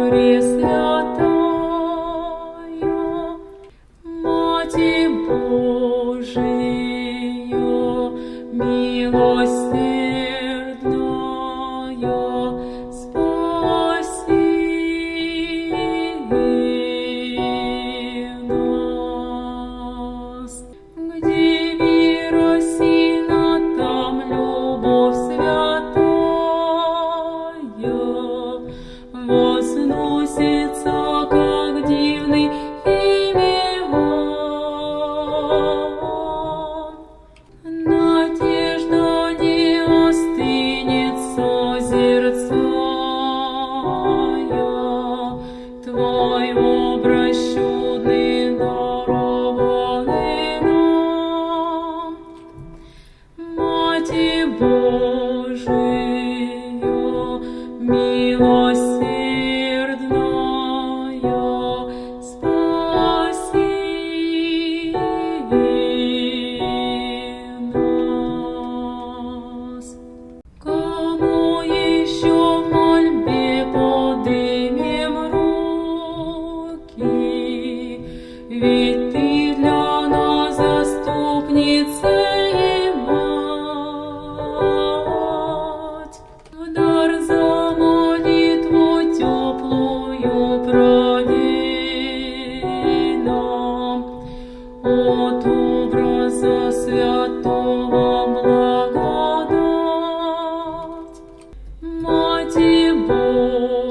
Пресвятая, Мати Божия, милосердная, спаси нас. Где вера сильна, там любовь святая, возносится, как дивный Фимеон. Надежда не остынет, созерцая Твой образ чудный, дарованный нам. Мати Божия, милосердная, спаси нас. Кому еще в мольбе подымем руки? Ведь Ты для нас заступница и мать. В дар за молитву теплую провей нам от образа святого благодать. Мати Божия,